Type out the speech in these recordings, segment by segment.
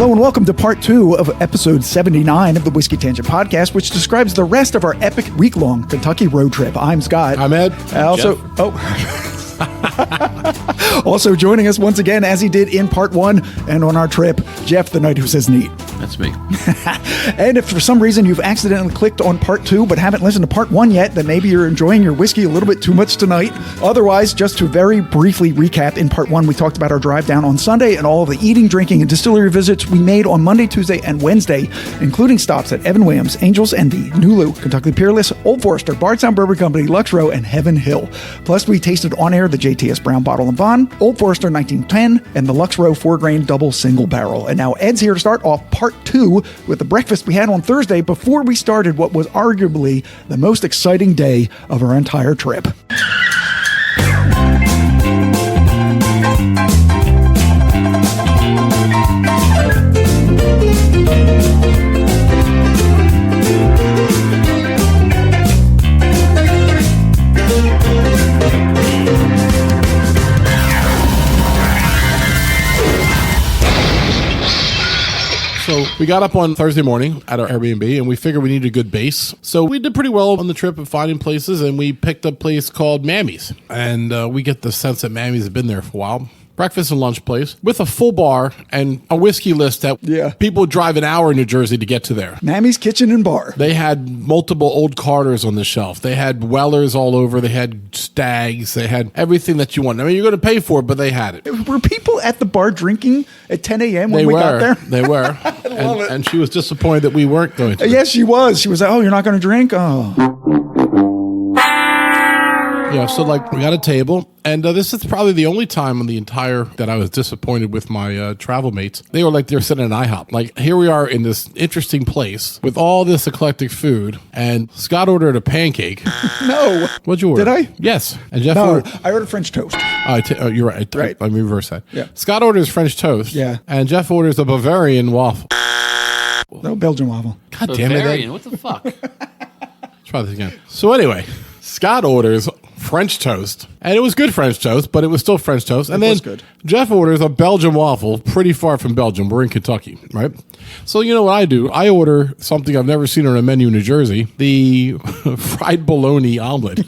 Hello and welcome to part 2 of episode 79 of the Whiskey Tangent podcast, which describes the rest of our epic week-long Kentucky road trip. I'm Scott. I'm Ed. Also joining us once again, as he did in part 1 and on our trip, Jeff, the knight who says neat. That's me. And if for some reason you've accidentally clicked on part 2 but haven't listened to part 1 yet, then maybe you're enjoying your whiskey a little bit too much tonight. Otherwise, just to very briefly recap, in part 1 we talked about our drive down on Sunday and all of the eating, drinking, and distillery visits we made on Monday, Tuesday, and Wednesday, including stops at Evan Williams, Angels Envy, Nulu, Kentucky Peerless, Old Forester, Bardstown Bourbon Company, Lux Row, and Heaven Hill. Plus, we tasted on air the JTS Brown Bottle and Bond, Old Forester 1910, and the Lux Row 4-grain double single barrel. And now Ed's here to start off part 2 with the breakfast we had on Thursday before we started what was arguably the most exciting day of our entire trip. So we got up on Thursday morning at our Airbnb and we figured we needed a good base. So we did pretty well on the trip of finding places, and we picked a place called Mammy's. And we get the sense that Mammy's had been there for a while. Breakfast and lunch place with a full bar and a whiskey list that people drive an hour in New Jersey to get to there. Mammy's Kitchen and Bar. They had multiple old Carters on the shelf. They had Wellers all over. They had Stags. They had everything that you want. I mean, you're going to pay for it, but they had it. Were people at the bar drinking at 10 a.m. when we got there? They were. I love it. And she was disappointed that we weren't going to. Yes, she was. She was like, oh, you're not going to drink? Oh. Yeah, so like we got a table, and this is probably the only time in the entire that I was disappointed with my travel mates. They were like they're sitting in IHOP. Like here we are in this interesting place with all this eclectic food, and Scott ordered a pancake. No. What'd you order? Did I? Yes. And Jeff No, ordered... I ordered French toast. You're right. Right. Let me reverse that. Yeah. Scott orders French toast. Yeah. And Jeff orders a Bavarian waffle. No, Belgian waffle. God damn it. Bavarian, what the fuck? Let's try this again. So anyway, Scott orders French toast, and it was good French toast, but it was still French toast. And then good. Jeff orders a Belgian waffle, pretty far from Belgium. We're in Kentucky, right? So you know what I do? I order something I've never seen on a menu in New Jersey, the fried bologna omelet.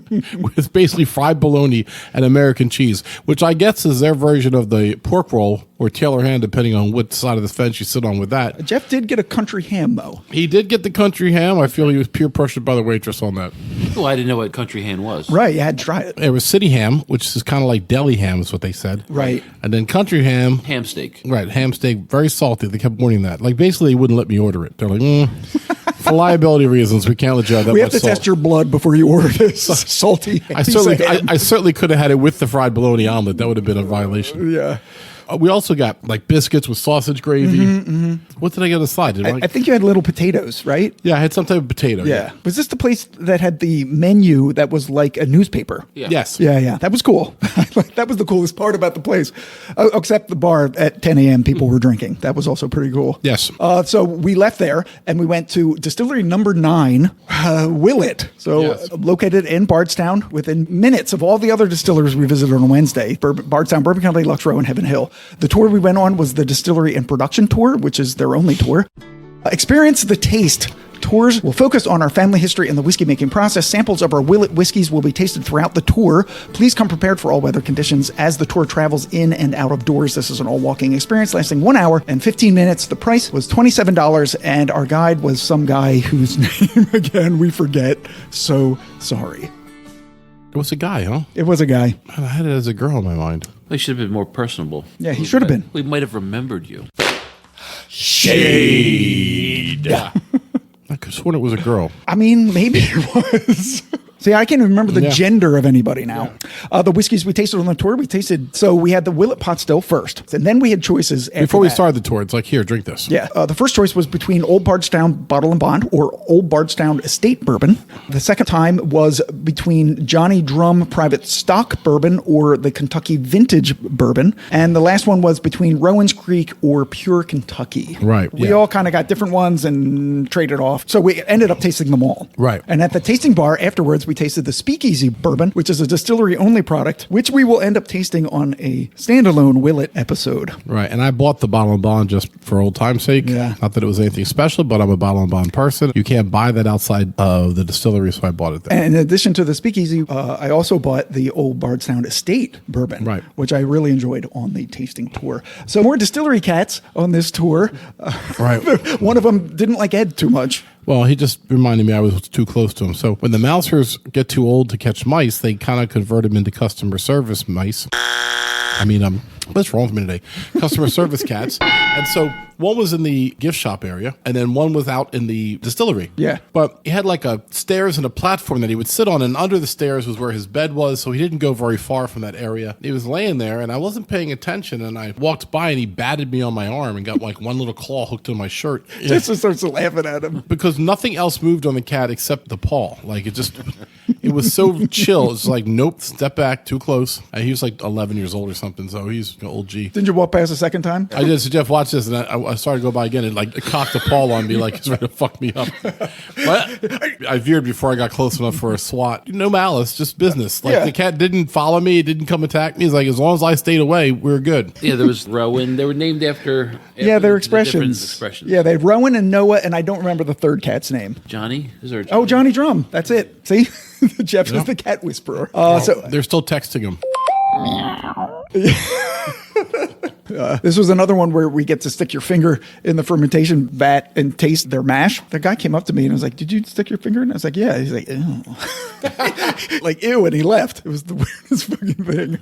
It's basically fried bologna and American cheese, which I guess is their version of the pork roll or Taylor ham, depending on what side of the fence you sit on with that. Jeff did get a country ham, though. He did get the country ham. I feel he was peer pressured by the waitress on that. Well, I didn't know what country ham was. Right, you had to try it. It was city ham, which is kind of like deli ham, is what they said. Right. And then country ham. Ham steak. Right, ham steak, very salty. They kept warning that. Like, basically, they wouldn't let me order it. They're like, for liability reasons, we can't let you have that We much have to salt. test your blood before you order this salty ham. I certainly could have had it with the fried bologna omelet. That would have been a violation. Yeah. We also got like biscuits with sausage gravy. What did I get on the side? I think you had little potatoes, right? Yeah, I had some type of potato. Yeah. Was this the place that had the menu that was like a newspaper? Yeah. Yes. Yeah. That was cool. That was the coolest part about the place. Except the bar at 10 a.m. people were drinking. That was also pretty cool. Yes. So we left there and we went to Distillery number 9, Willet. So Yes. located in Bardstown, within minutes of all the other distilleries we visited on Wednesday, Bardstown Bourbon Company, Lux Row, and Heaven Hill. The tour we went on was the Distillery and Production Tour, which is their only tour. Experience the taste. Tours will focus on our family history and the whiskey making process. Samples of our Willet whiskeys will be tasted throughout the tour. Please come prepared for all weather conditions as the tour travels in and out of doors. This is an all walking experience lasting 1 hour and 15 minutes. The price was $27, and our guide was some guy whose name, again, we forget. So sorry. It was a guy, huh? It was a guy. Man, I had it as a girl in my mind. They should have been more personable. Yeah, he should have been. We might have remembered you. Shade. I could have sworn it was a girl. I mean, maybe it was. See, I can't even remember the gender of anybody now. The whiskeys we tasted on the tour, so we had the Willet pot still first. And then we had choices after Before we that. started the tour, it's like, here, drink this. Yeah. The first choice was between Old Bardstown Bottle and Bond or Old Bardstown Estate Bourbon. The second time was between Johnny Drum Private Stock Bourbon or the Kentucky Vintage Bourbon. And the last one was between Rowan's Creek or Pure Kentucky. Right. We all kind of got different ones and traded off. So we ended up tasting them all. Right. And at the tasting bar afterwards, we we tasted the Speakeasy bourbon, which is a distillery-only product, which we will end up tasting on a standalone Willet episode. Right, and I bought the bottle and bond just for old time's sake. Yeah. Not that it was anything special, but I'm a bottle and bond person. You can't buy that outside of the distillery, so I bought it there. And in addition to the Speakeasy, I also bought the Old Bardstown Estate bourbon, Right. which I really enjoyed on the tasting tour. So more distillery cats on this tour. Right. One of them didn't like Ed too much. Well, he just reminded me I was too close to him. So when the mousers get too old to catch mice, they kind of convert them into customer service mice. I mean, what's wrong with me today? Customer service cats. And so one was in the gift shop area, and then one was out in the distillery. Yeah. But he had like a stairs and a platform that he would sit on, and under the stairs was where his bed was, so he didn't go very far from that area. He was laying there, and I wasn't paying attention, and I walked by, and he batted me on my arm and got like one little claw hooked in my shirt. Just starts laughing at him. Because nothing else moved on the cat except the paw. Like it was so chill. It's like, nope, step back, too close. He was like 11 years old or something, so he's an old G. Didn't you walk past a second time? I did. So Jeff, watch this, and I started to go by again, and like it cocked the paw on me, like it's ready to fuck me up. But I veered before I got close enough for a swat. No malice, just business. Like Yeah. the cat didn't follow me, it didn't come attack me. He's like, as long as I stayed away, we're good. Yeah, there was Rowan. They were named after Yeah, the their different expressions. expressions. Yeah, they had Rowan and Noah, and I don't remember the third cat's name. Johnny? Is there a Oh, Johnny Drum. That's it. See? Jeff is the cat whisperer. So They're still texting him. this was another one where we get to stick your finger in the fermentation vat and taste their mash. The guy came up to me and was like, "Did you stick your finger in?" I was like, "Yeah." He's like, "Ew." Like, ew, and he left. It was the weirdest fucking thing.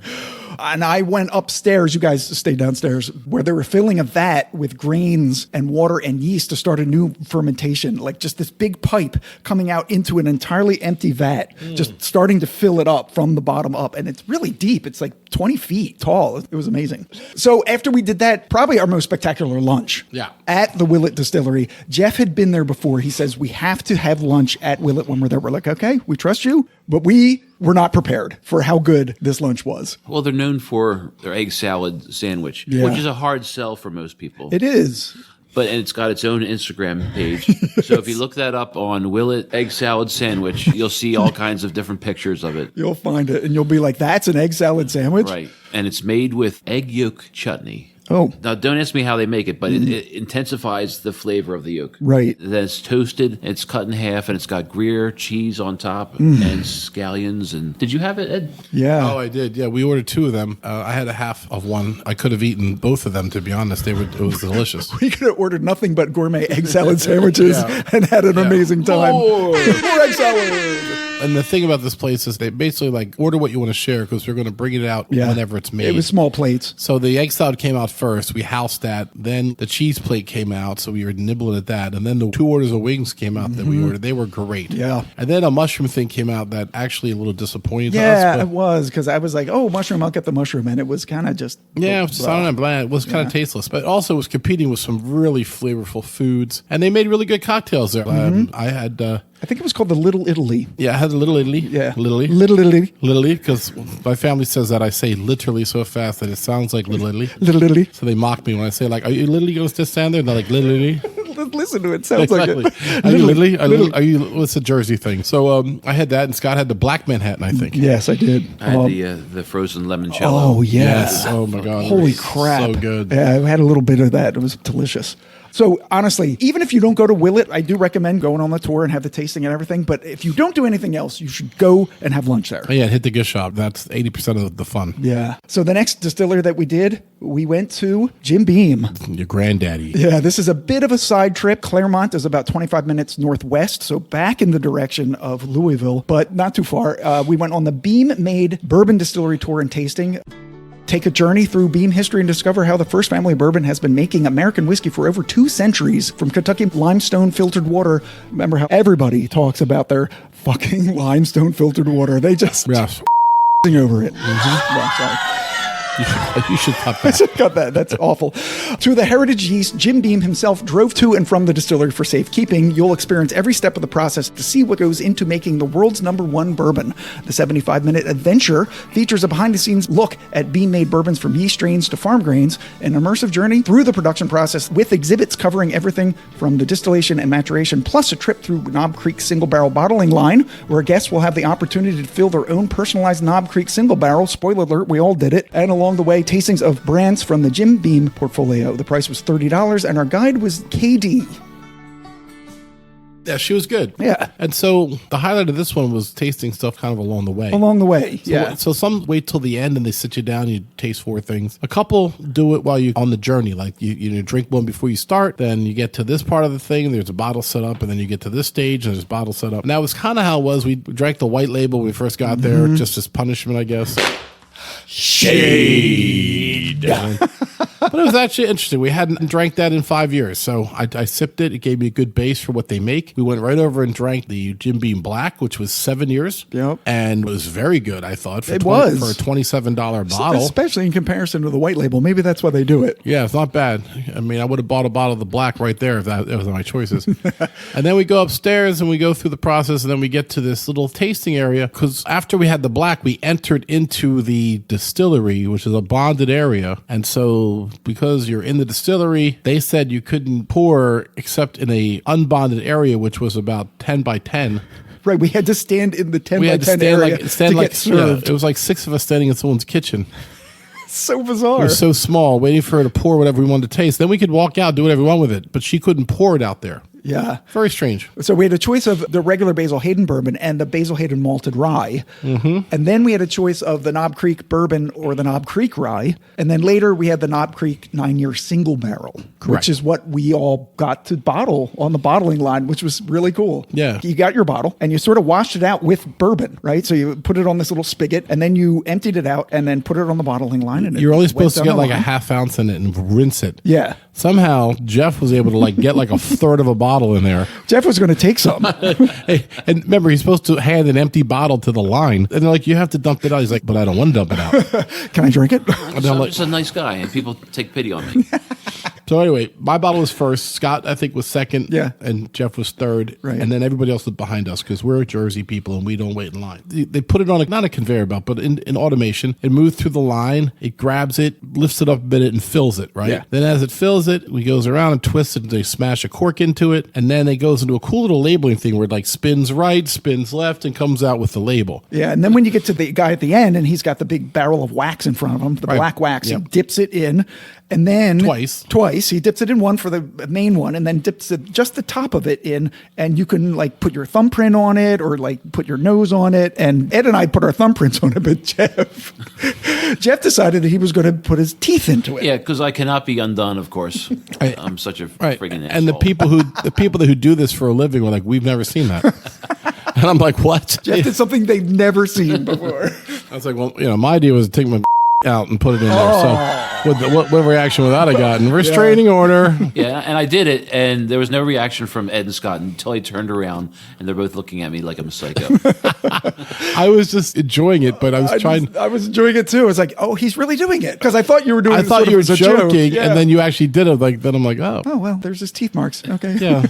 And I went upstairs. You guys stayed downstairs where they were filling a vat with grains and water and yeast to start a new fermentation. Like just this big pipe coming out into an entirely empty vat, just starting to fill it up from the bottom up. And it's really deep. It's like 20 feet tall. It was amazing. So after we did that, probably our most spectacular lunch. Yeah. At the Willet Distillery. Jeff had been there before. He says, we have to have lunch at Willet when we're there. We're like, okay, we trust you. But we were not prepared for how good this lunch was. Well, they're known for their egg salad sandwich, Yeah. which is a hard sell for most people. It is. And it's got its own Instagram page. So if you look that up on Willet Egg Salad Sandwich, you'll see all kinds of different pictures of it. You'll find it and you'll be like, that's an egg salad sandwich? Right. And it's made with egg yolk chutney. Oh. Now, don't ask me how they make it, but it intensifies the flavor of the yolk. Right. Then it's toasted, it's cut in half, and it's got Gruyere cheese on top and scallions. And did you have it, Ed? Yeah. Oh, I did. Yeah, we ordered two of them. I had a half of one. I could have eaten both of them, to be honest. It was delicious. We could have ordered nothing but gourmet egg salad sandwiches and had an amazing time. More. More egg salad. And the thing about this place is they basically like order what you want to share because we're going to bring it out whenever it's made. It was small plates. So the egg salad came out first. We housed that. Then the cheese plate came out. So we were nibbling at that. And then the 2 orders of wings came out that we ordered. They were great. Yeah. And then a mushroom thing came out that actually a little disappointing to Yeah, us. it was because I was like, oh, mushroom, I'll get the mushroom. And it was kind of just. Yeah, it was just, I don't know, bland. It was kind of tasteless. But also it was competing with some really flavorful foods. And they made really good cocktails there. I had... I think it was called the Little Italy. I had a Little Italy. Yeah. Little Italy. Little Italy. Little Italy, because my family says that I say literally so fast that it sounds like Little Italy. Little Italy. So they mock me when I say, like, are you literally going to just stand there? And they're like, Little Italy. Listen to it. Sounds Exactly. like it. Are you literally? Are you, what's the Jersey thing? So I had that, and Scott had the Black Manhattan, I think. Yes, I did. I had the frozen limoncello. Oh, yes. Oh, my God. Holy It was crap. So good. Yeah, I had a little bit of that. It was delicious. So honestly, even if you don't go to Willet, I do recommend going on the tour and have the tasting and everything. But if you don't do anything else, you should go and have lunch there. Oh, yeah, hit the gift shop. That's 80% of the fun. Yeah. So the next distiller that we did, we went to Jim Beam. Your granddaddy. Yeah, this is a bit of a side trip. Claremont is about 25 minutes northwest, so back in the direction of Louisville, but not too far. We went on the Beam Made Bourbon Distillery Tour and Tasting. Take a journey through Beam history and discover how the first family of bourbon has been making American whiskey for over 2 centuries from Kentucky limestone filtered water. Remember how everybody talks about their fucking limestone filtered water. They just Yes. over it. Yeah, sorry. You should cut that. Cut that. That's awful. To the heritage yeast, Jim Beam himself drove to and from the distillery for safekeeping. You'll experience every step of the process to see what goes into making the world's #1 bourbon. The 75-minute adventure features a behind-the-scenes look at Beam-made bourbons from yeast strains to farm grains, an immersive journey through the production process with exhibits covering everything from the distillation and maturation, plus a trip through Knob Creek single-barrel bottling line, where guests will have the opportunity to fill their own personalized Knob Creek single barrel. Spoiler alert, we all did it. And along the way, tastings of brands from the Jim Beam portfolio. The price was $30, and our guide was KD. Yeah, she was good. Yeah. And so the highlight of this one was tasting stuff kind of along the way. Along the way, yeah. So some wait till the end and they sit you down and you taste 4 things. A couple do it while you're on the journey. Like you drink one before you start, then you get to this part of the thing, there's a bottle set up, and then you get to this stage and there's a bottle set up. And that was kind of how it was. We drank the white label when we first got there, just as punishment, I guess. Shade. But it was actually interesting. We hadn't drank that in 5 years. So I sipped it. It gave me a good base for what they make. We went right over and drank the Jim Beam Black, which was 7 years. Yep. And was very good, I thought. For it was. For a $27 bottle. Especially in comparison to the white label. Maybe that's why they do it. Yeah, it's not bad. I mean, I would have bought a bottle of the Black right there if that was my choices. And then we go upstairs and we go through the process, and then we get to this little tasting area. Because after we had the Black, we entered into the distillery, which is a bonded area. And so because you're in the distillery, they said you couldn't pour except in a unbonded area, which was about 10 by 10. Right, we had to stand in the 10 We by had to 10 stand area like stand to like get served. it was like 6 of us standing in someone's kitchen. So It bizarre. was so small, waiting for her to pour whatever we wanted to taste. Then we could walk out, do whatever we want with it, but she couldn't pour it out there. Yeah. Very strange. So we had a choice of the regular Basil Hayden bourbon and the Basil Hayden malted rye. Mm-hmm. And then we had a choice of the Knob Creek bourbon or the Knob Creek rye. And then later we had the Knob Creek 9-year single barrel, Correct. which is what we all got to bottle on the bottling line, which was really cool. Yeah. You got your bottle and you sort of washed it out with bourbon, right? So you put it on this little spigot and then you emptied it out and then put it on the bottling line. And You're only supposed to went get down like the a line. half ounce in it and rinse it. Yeah. Somehow Jeff was able to like get like a third of a bottle in there. Jeff was going to take some. Hey, and remember, he's supposed to hand an empty bottle to the line, and they're like, "You have to dump it out." He's like, "But I don't want to dump it out." Can I drink it? And So I'm I'm like, just a nice guy, and people take pity on me. so anyway, my bottle was first. Scott, I think, was second. Yeah. And Jeff was third. Right. And then everybody else was behind us because we're Jersey people and we don't wait in line. They put it on not a conveyor belt, but in automation. It moves through the line. It grabs it, lifts it up a bit, and fills it. Right. Yeah. Then as it fills it, we goes around and twists it. And they smash a cork into it, and then it goes into a cool little labeling thing where it like spins right, spins left, and comes out with the label. Yeah, and then when you get to the guy at the end, and he's got the big barrel of wax in front of him, the Right. black wax, Yep. he dips it in, and then Twice. He dips it in one for the main one, and then dips just the top of it in, and you can like put your thumbprint on it or like put your nose on it. And Ed and I put our thumbprints on it, but Jeff decided that he was going to put his teeth into it. Yeah, because I cannot be undone, of course. Right. I'm such a Right. friggin' asshole. And the people who do this for a living were like, "We've never seen that." And I'm like, "What?" Jeff did something they've never seen before. I was like, "Well, my idea was to take my out and put it in there." So what reaction would that have gotten? Restraining order. Yeah, and I did it, and there was no reaction from Ed and Scott until I turned around, and they're both looking at me like I'm a psycho. I was just enjoying it, but I was trying. I was enjoying it too. I was like, oh, he's really doing it. Because I thought you were doing it. I thought sort of you were as a joke. joking, Yeah. and then you actually did it. Like then I'm like, oh, Oh, well, there's his teeth marks. Okay. yeah.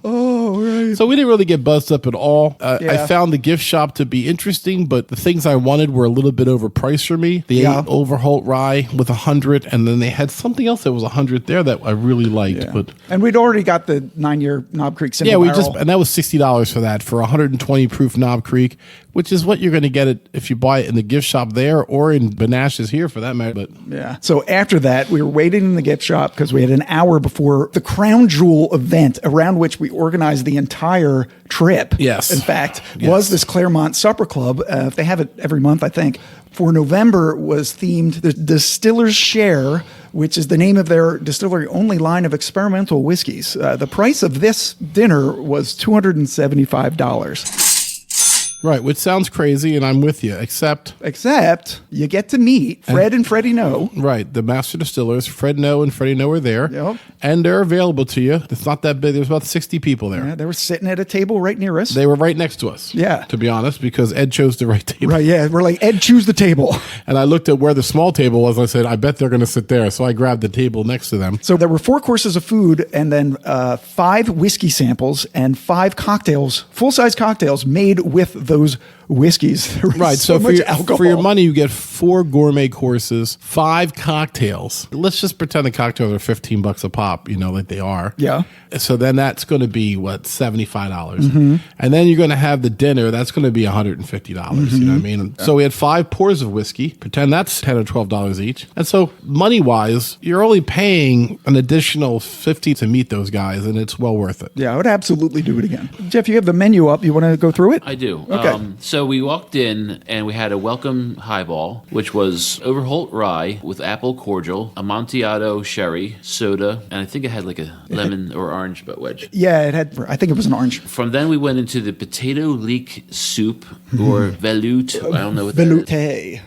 Oh, right. So we didn't really get buzzed up at all. I Yeah. found the gift shop to be interesting, but the things I wanted were a little bit overpriced for me. The Yeah. 8 Overholt Rye with 100, and then they had something else that was 100 there that I really liked. Yeah. But And we'd already got the 9-year Knob Creek single yeah, barrel. and that was $60 for that for 120 proof Knob Creek, which is what you're going to get it if you buy it in the gift shop there or in Benash's here for that matter. But Yeah. So after that, we were waiting in the gift shop because we had an hour before the Crown Jewel event around which we organized the entire trip. Yes. In fact, Yes. was this Claremont Supper Club. They have it every month, I think. For November was themed the Distiller's Share, which is the name of their distillery-only line of experimental whiskeys. The price of this dinner was $275. Right, which sounds crazy, and I'm with you, except you get to meet Fred and Freddie No. right, the master distillers, Fred No and Freddie No are there, Yep. and they're available to you. It's not that big. There's about 60 people there. Yeah, they were sitting at a table right near us. They were right next to us. Yeah. To be honest, because Ed chose the right table. Right, yeah. We're like, Ed, choose the table. And I looked at where the small table was. And I said, I bet they're going to sit there. So I grabbed the table next to them. So there were 4 courses of food and then 5 whiskey samples and 5 cocktails, full-size cocktails made with those whiskeys. There was Right. so much alcohol. For your money, you get 4 gourmet courses, 5 cocktails. Let's just pretend the cocktails are $15 a pop, like they are. Yeah. So then that's going to be, $75. And then you're going to have the dinner. That's going to be $150. You know what I mean? So we had 5 pours of whiskey. Pretend that's $10 or $12 each. And so money-wise, you're only paying an additional $50 to meet those guys, and it's well worth it. Yeah, I would absolutely do it again. Jeff, you have the menu up. You want to go through it? I do. Okay. So we walked in and we had a welcome highball, which was Overholt Rye with apple cordial, Amontillado sherry, soda, and I think it had like a lemon or orange wedge. Yeah, it had, I think it was an orange. From then we went into the potato leek soup or veloute. I don't know what that is. Velouté.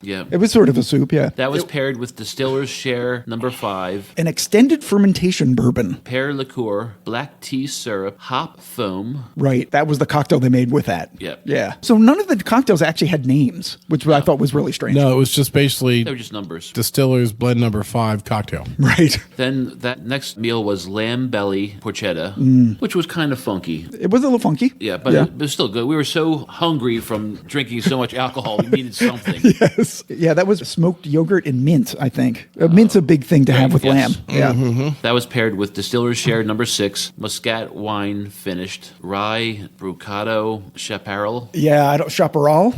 Yeah. It was sort of a soup, yeah. That was paired with Distiller's Share number 5, An extended fermentation bourbon. pear liqueur, black tea syrup, hop foam. Right. That was the cocktail they made with that. Yep. Yeah. So none of the cocktails actually had names, which I thought was really strange. No, it was just basically They were just numbers. Distillers Blend number 5 cocktail. Right. Then that next meal was lamb belly porchetta, which was kind of funky. It was a little funky. Yeah, but it was still good. We were so hungry from drinking so much alcohol, we needed something. Yes. Yeah, that was smoked yogurt and mint, I think. Mint's a big thing to have with yes. lamb. Yeah. That was paired with Distiller's Share number 6, Muscat wine finished, rye, brucato, chaparral, Yeah, I don't chaparral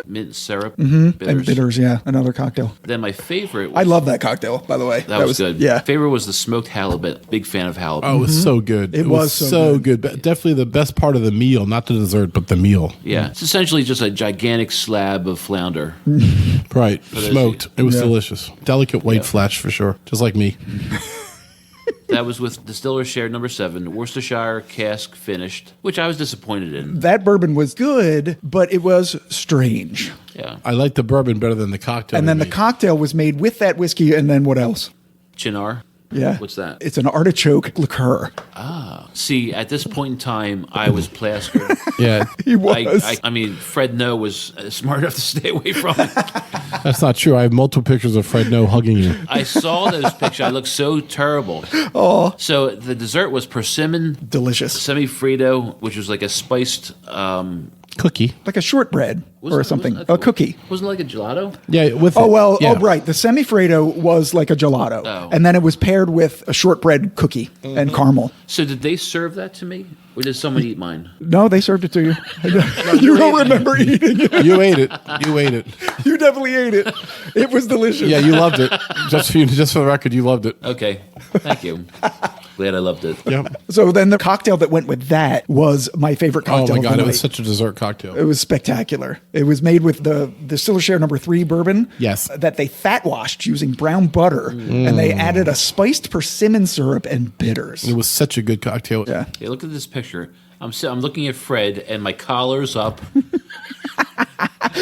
mint syrup, bitters. and bitters, yeah, another cocktail. Then my favorite was, I love that cocktail, by the way. that was good. Yeah. Favorite was the smoked halibut. Big fan of halibut. Oh, it was so good. It was so good. But definitely the best part of the meal, not the dessert, but the meal. Yeah, it's essentially just a gigantic slab of flounder. Right. Smoked. It was Yeah. delicious. Delicate white flesh for sure. Just like me. That was with Distiller's Share number 7, Worcestershire cask finished, which I was disappointed in. That bourbon was good, but it was strange. Yeah. I like the bourbon better than the cocktail. And then the cocktail was made with that whiskey, and then what else? Chinar. Yeah. What's that? It's an artichoke liqueur. See, at this point in time, I was plastered. Yeah, He was. I mean, Fred No was smart enough to stay away from it. that's not true. I have multiple pictures of Fred No hugging you. I saw those pictures. I looked so terrible. Oh. So the dessert was persimmon Delicious. semi-frito, which was like a spiced... Cookie. Like a shortbread or something. A cookie. Wasn't it like a gelato? Yeah, with Oh, it. well, Yeah. right. The semi-Frito was like a gelato. Oh. And then it was paired with a shortbread cookie and caramel. So did they serve that to me? Or did someone eat mine? No, they served it to you. You don't remember eating it. You ate it. You ate it. You definitely ate it. It was delicious. Yeah, you loved it. Just for the record, you loved it. Okay. Thank you. Glad I loved it. Yep. So then the cocktail that went with that was my favorite Oh cocktail. my of the god, it night. was such a dessert cocktail. It was spectacular. It was made with the Distiller's Share number 3 bourbon. Yes. That they fat washed using brown butter, and they added a spiced persimmon syrup and bitters. It was such a good cocktail. Yeah. Okay, look at this picture. I'm looking at Fred, and my collar's up,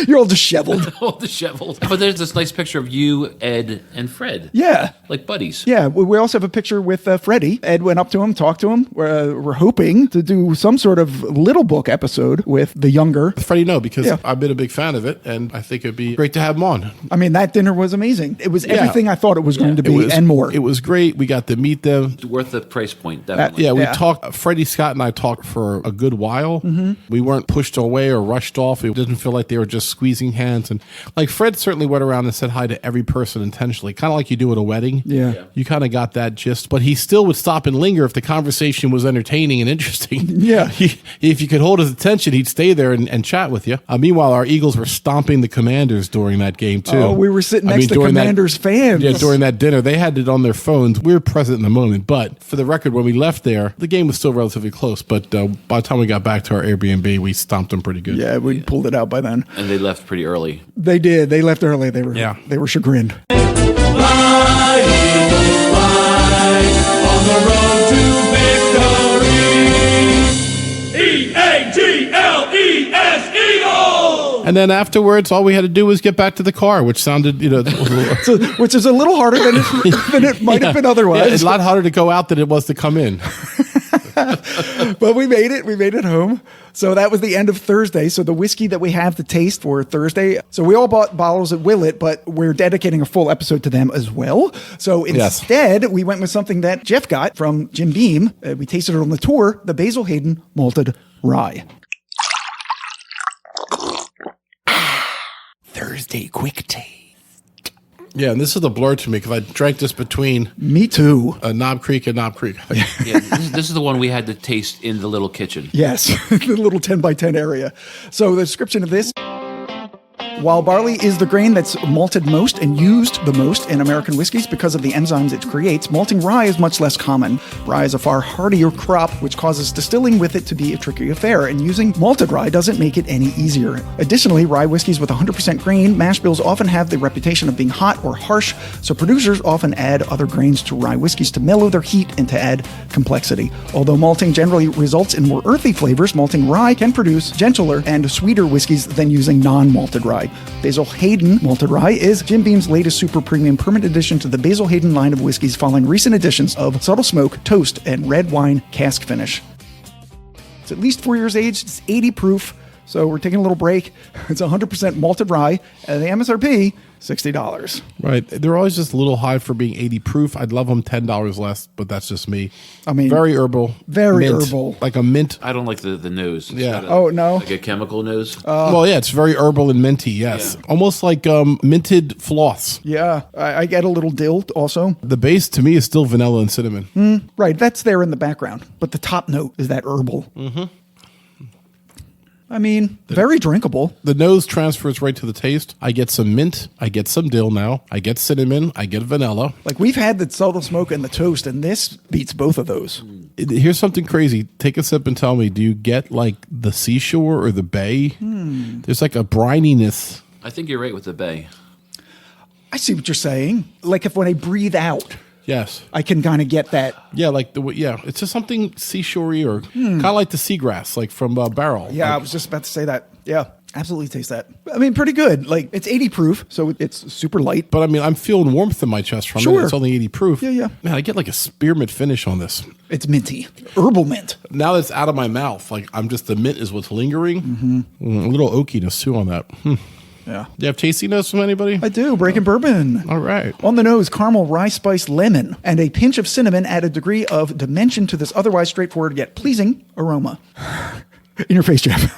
You're all disheveled. all disheveled. But there's this nice picture of you, Ed, and Fred. Yeah. Like buddies. Yeah, we also have a picture with Freddie. Ed went up to him, talked to him. We're hoping to do some sort of little book episode with the younger. Freddie, no, because Yeah. I've been a big fan of it, and I think it'd be great to have him on. I mean, that dinner was amazing. It was everything I thought it was going to be and more. It was great. We got to meet them. Worth the price point, definitely. Yeah, we Yeah. talked. Freddie Scott and I talked for a good while. We weren't pushed away or rushed off. It didn't feel like they were just squeezing hands. And like Fred certainly went around and said hi to every person intentionally, kind of like you do at a wedding. Yeah. You kind of got that gist, but he still would stop and linger if the conversation was entertaining and interesting. Yeah. If you could hold his attention, he'd stay there and chat with you. Meanwhile, our Eagles were stomping the Commanders during that game too. Oh, we were sitting next to during Commanders fans. Yeah, during that dinner, they had it on their phones. We were present in the moment, but for the record, when we left there, the game was still relatively close. But by the time we got back to our Airbnb, we stomped them pretty good. Yeah, we pulled it out by then. And they left pretty early. They did. They left early. They were chagrined. Fly, Eagles, fly on the road to victory. And then afterwards, all we had to do was get back to the car, which sounded, Which is a little harder than it might have been otherwise. Yeah, it's a lot harder to go out than it was to come in. But we made it. We made it home. So that was the end of Thursday. So the whiskey that we have to taste for Thursday. So we all bought bottles at Willet, but we're dedicating a full episode to them as well. So instead, we went with something that Jeff got from Jim Beam. We tasted it on the tour, the Basil Hayden Malted Rye. Thursday quick taste. Yeah, and this is a blur to me because I drank this between Me too. Knob Creek and Knob Creek. Yeah, this is the one we had to taste in the little kitchen. Yes, the little 10 by 10 area. So the description of this. While barley is the grain that's malted most and used the most in American whiskeys because of the enzymes it creates, malting rye is much less common. Rye is a far hardier crop, which causes distilling with it to be a tricky affair, and using malted rye doesn't make it any easier. Additionally, rye whiskeys with 100% grain mash bills often have the reputation of being hot or harsh, so producers often add other grains to rye whiskeys to mellow their heat and to add complexity. Although malting generally results in more earthy flavors, malting rye can produce gentler and sweeter whiskeys than using non-malted rye. Basil Hayden Malted Rye is Jim Beam's latest super premium permanent addition to the Basil Hayden line of whiskeys following recent additions of subtle smoke, toast, and red wine cask finish. It's at least 4 years aged. It's 80 proof. So we're taking a little break. It's 100% malted rye. And the MSRP, $60. Right. They're always just a little high for being 80 proof. I'd love them $10 less, but that's just me. I mean, very herbal. Very mint, herbal. Like a mint. I don't like the nose. It's Yeah. got Oh, no. Like a chemical nose. Well, yeah, it's very herbal and minty, yes. Yeah. Almost like minted floss. Yeah, I get a little dill also. The base to me is still vanilla and cinnamon. Right, that's there in the background. But the top note is that herbal. Mm-hmm. I mean, very drinkable. The nose transfers right to the taste. I get some mint. I get some dill now. I get cinnamon. I get vanilla. Like, we've had the subtle smoke and the toast, and this beats both of those. Here's something crazy. Take a sip and tell me, do you get like the seashore or the bay? There's like a brininess. I think you're right with the bay. I see what you're saying. Like, if when I breathe out, Yes. I can kind of get that. Yeah, like it's just something seashorey or kind of like the seagrass, like from Barrel. Yeah, I was just about to say that. Yeah, absolutely taste that. I mean, pretty good. Like, it's 80 proof, so it's super light. But I mean, I'm feeling warmth in my chest from Sure. it. It's only 80 proof. Yeah. Man, I get like a spearmint finish on this. It's minty. Herbal mint. Now that it's out of my mouth, like the mint is what's lingering. A little oakiness too on that. Yeah. Do you have tasty notes from anybody? I do. Breaking bourbon. All right. On the nose, caramel, rye spice, lemon, and a pinch of cinnamon add a degree of dimension to this otherwise straightforward yet pleasing aroma. In your face, Jeff.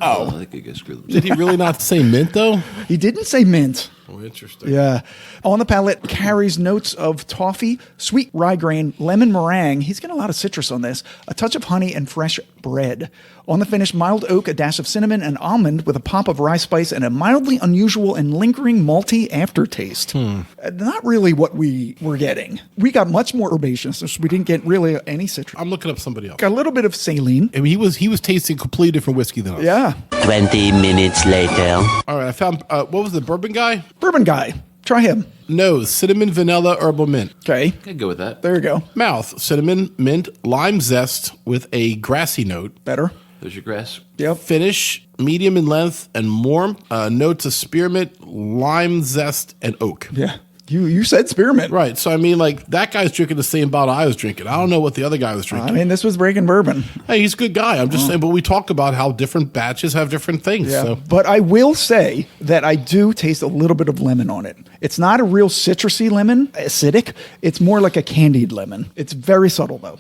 I think I guess screw them. Did he really not say mint though? He didn't say mint. Oh, interesting. Yeah. On the palate, carries notes of toffee, sweet rye grain, lemon meringue. He's getting a lot of citrus on this. A touch of honey and fresh bread. On the finish, mild oak, a dash of cinnamon and almond with a pop of rye spice and a mildly unusual and lingering malty aftertaste. Not really what we were getting. We got much more herbaceous. We didn't get really any citrus. I'm looking up somebody else. Got a little bit of saline. I mean, he was tasting completely different whiskey than us. Yeah. 20 minutes later. All right, I found what was the bourbon guy? Bourbon guy. Try him. Nose, cinnamon, vanilla, herbal mint. Okay. I'd go with that. There you go. Mouth, cinnamon, mint, lime zest with a grassy note. Better. There's your grass. Yep. Finish, medium in length and warm. Notes of spearmint, lime zest, and oak. Yeah. You said spearmint. Right. So, I mean, like, that guy's drinking the same bottle I was drinking. I don't know what the other guy was I drinking. mean, this was breaking bourbon. Hey, he's a good guy. I'm just saying, but we talk about how different batches have different things. Yeah. So. But I will say that I do taste a little bit of lemon on it. It's not a real citrusy lemon, acidic. It's more like a candied lemon. It's very subtle, though.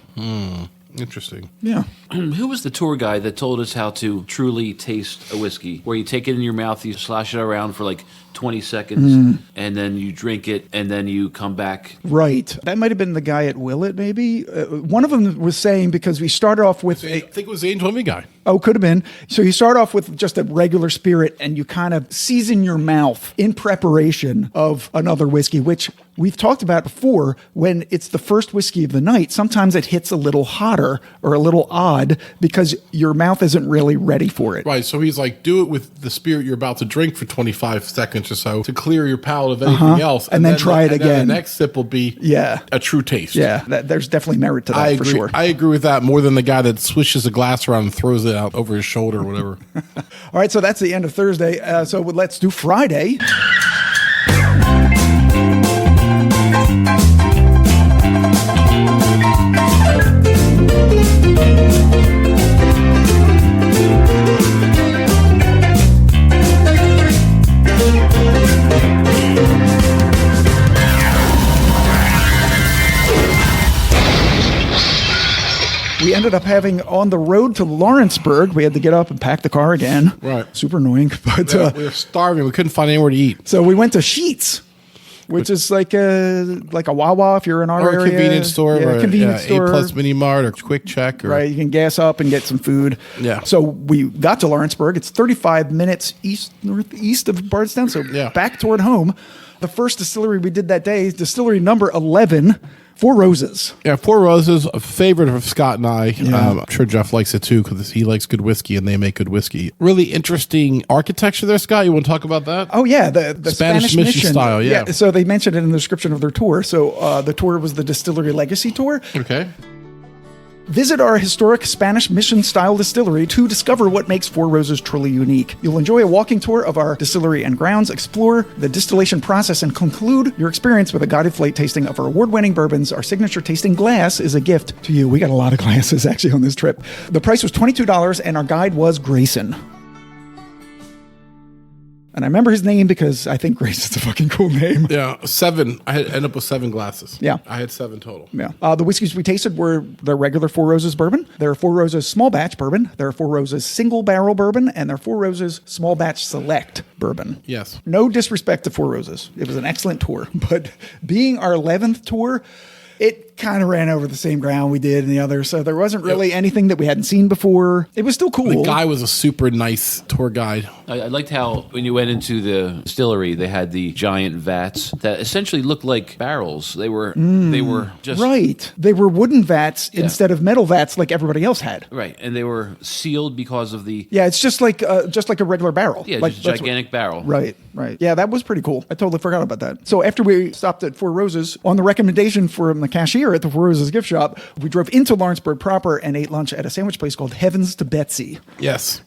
Interesting. Yeah. Who was the tour guide that told us how to truly taste a whiskey? Where you take it in your mouth, you slash it around for like 20 seconds, and then you drink it, and then you come back. Right. That might have been the guy at Willet, maybe. One of them was saying, because we started off with I think it was the Angel Envy guy. Oh, could have been. So you start off with just a regular spirit and you kind of season your mouth in preparation of another whiskey, which we've talked about before. When it's the first whiskey of the night, sometimes it hits a little hotter or a little odd because your mouth isn't really ready for it. Right. So he's like, do it with the spirit you're about to drink for 25 seconds minutes or so to clear your palate of anything else. And then try it and then again. the next sip will be a true taste. Yeah, there's definitely merit to that I agree. for sure. I agree with that more than the guy that swishes a glass around and throws it out over his shoulder or whatever. All right, so that's the end of Thursday. So let's do Friday. We ended up having on the road to Lawrenceburg. We had to get up and pack the car again. Right. Super annoying. But We were starving. We couldn't find anywhere to eat. so we went to Sheetz, which is like a Wawa if you're in our Or area. a convenience store. Yeah, or convenience store. A+ Mini Mart or Quick Check. Or, Right, you can gas up and get some food. Yeah. So we got to Lawrenceburg. It's 35 minutes northeast of Bardstown, so back toward home. The first distillery we did that day is distillery number 11, Four Roses. Yeah, Four Roses, a favorite of Scott and I. Yeah. I'm sure Jeff likes it too because he likes good whiskey and they make good whiskey. Really interesting architecture there, Scott. You want to talk about that? Oh, yeah, the Spanish Mission style, yeah. So they mentioned it in the description of their tour. So the tour was the Distillery Legacy Tour. Okay. Visit our historic Spanish Mission-style distillery to discover what makes Four Roses truly unique. You'll enjoy a walking tour of our distillery and grounds, explore the distillation process, and conclude your experience with a guided flight tasting of our award-winning bourbons. Our signature tasting glass is a gift to you. We got a lot of glasses, actually, on this trip. The price was $22, and our guide was Grayson. And I remember his name because I think Grayson's a fucking cool name. Yeah, 7. I had ended up with 7 glasses. Yeah. I had 7 total. Yeah. The whiskeys we tasted were the regular Four Roses bourbon. There are Four Roses small batch bourbon. There are Four Roses single barrel bourbon. And there are Four Roses small batch select bourbon. Yes. No disrespect to Four Roses. It was an excellent tour. But being our 11th tour, it kind of ran over the same ground we did in the other. So there wasn't really anything that we hadn't seen before. It was still cool. The guy was a super nice tour guide. I liked how when you went into the distillery, they had the giant vats that essentially looked like barrels. They were just Right. They were wooden vats instead of metal vats like everybody else had. right, and they were sealed because of the Yeah, it's just like a regular barrel. Like, just a gigantic barrel. Right. Yeah, that was pretty cool. I totally forgot about that. So after we stopped at Four Roses, on the recommendation from the cashier at the Four Roses gift shop, we drove into Lawrenceburg proper and ate lunch at a sandwich place called Heavens to Betsy. Yes.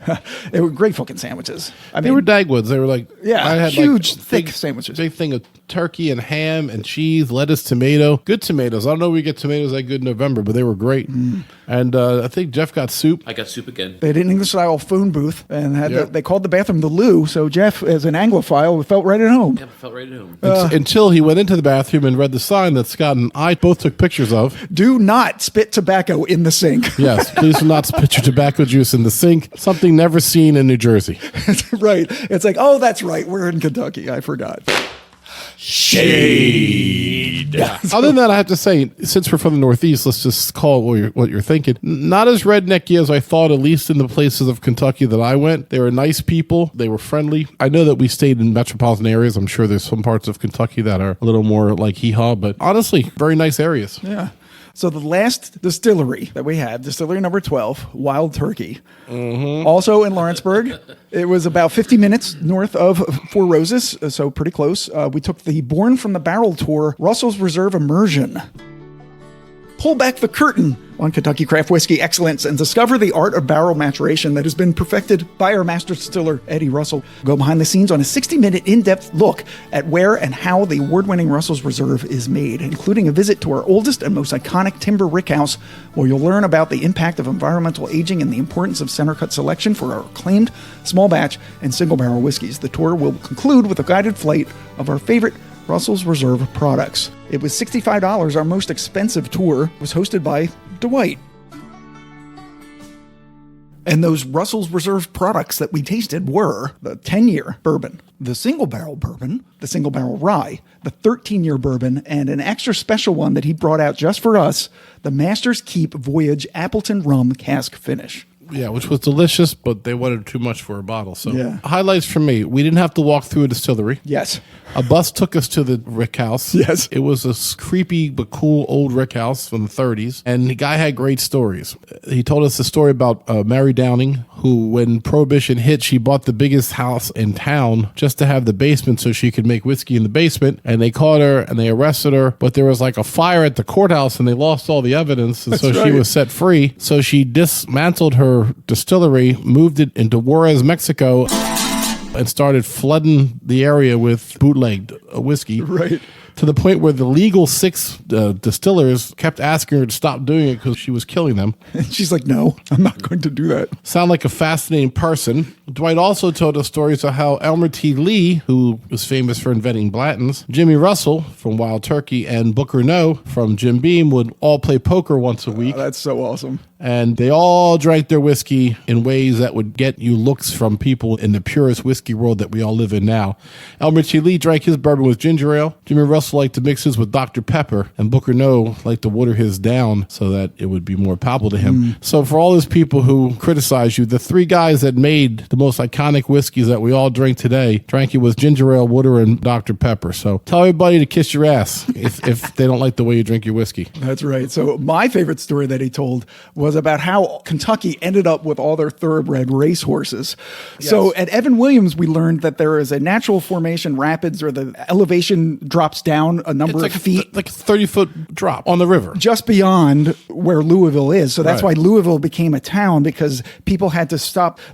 They were great fucking sandwiches. I They mean, were Dagwoods. They were like, Yeah, I had huge, like thick sandwiches. Big thing of turkey and ham and cheese, lettuce, tomato. Good tomatoes. I don't know if we get tomatoes that good in November, but they were great. And I think Jeff got soup. I got soup again. they had an English style phone booth and had Yeah. they called the bathroom the loo. So Jeff, as an Anglophile, felt right at home. Yeah, I felt right at home. Until he went into the bathroom and read the sign that Scott and I both took pictures of. Do not spit tobacco in the sink. Yes, please do not spit your tobacco juice in the sink. Something never seen in New Jersey. Right. It's like, oh, that's right. We're in Kentucky. I forgot. Shade. Other than that, I have to say, since we're from the Northeast, let's just call it what you're thinking. Not as rednecky as I thought, at least in the places of Kentucky that I went. They were nice people. They were friendly. I know that we stayed in metropolitan areas. I'm sure there's some parts of Kentucky that are a little more like hee-haw, but honestly, very nice areas. Yeah. So the last distillery that we had, distillery number 12, Wild Turkey, also in Lawrenceburg. It was about 50 minutes north of Four Roses, so pretty close. We took the Born from the Barrel tour, Russell's Reserve Immersion. Pull back the curtain on Kentucky craft whiskey excellence and discover the art of barrel maturation that has been perfected by our master distiller, Eddie Russell. Go behind the scenes on a 60-minute in-depth look at where and how the award-winning Russell's Reserve is made, including a visit to our oldest and most iconic timber rickhouse, where you'll learn about the impact of environmental aging and the importance of center cut selection for our acclaimed small batch and single barrel whiskeys. The tour will conclude with a guided flight of our favorite Russell's Reserve products. It was $65. Our most expensive tour was hosted by Dwight. And those Russell's Reserve products that we tasted were the 10-year bourbon, the single barrel bourbon, the single barrel rye, the 13-year bourbon, and an extra special one that he brought out just for us, the Master's Keep Voyage Appleton Rum Cask Finish. Yeah, which was delicious, but they wanted too much for a bottle. So Yeah. highlights for me, we didn't have to walk through a distillery. Yes. A bus took us to the rick house. Yes. It was a creepy but cool old rick house from the 30s. And the guy had great stories. He told us a story about Mary Downing, who, when Prohibition hit, she bought the biggest house in town just to have the basement so she could make whiskey in the basement. And they caught her and they arrested her. But there was like a fire at the courthouse and they lost all the evidence. And so That's she right. was set free. So she dismantled her distillery, moved it into Juarez, Mexico, and started flooding the area with bootlegged whiskey. Right. To the point where the legal 6 distillers kept asking her to stop doing it because she was killing them. And she's like, no, I'm not going to do that. Sound like a fascinating person. Dwight also told us stories of how Elmer T. Lee, who was famous for inventing Blanton's, Jimmy Russell from Wild Turkey, and Booker No from Jim Beam would all play poker once a week. That's so awesome. And they all drank their whiskey in ways that would get you looks from people in the purest whiskey world that we all live in now. Elmer T. Lee drank his bourbon with ginger ale. Jimmy Russell liked to mix his with Dr. Pepper. And Booker No liked to water his down so that it would be more palpable to him. So for all those people who criticize you, the 3 guys that made the most iconic whiskeys that we all drink today drank it with ginger ale, water, and Dr. Pepper. So tell everybody to kiss your ass if they don't like the way you drink your whiskey. That's right. So my favorite story that he told was about how Kentucky ended up with all their thoroughbred racehorses. So at Evan Williams, we learned that there is a natural formation rapids, or the elevation drops down a number of feet. Like a 30-foot drop on the river. Just beyond where Louisville is. So that's Right. why Louisville became a town, because people had to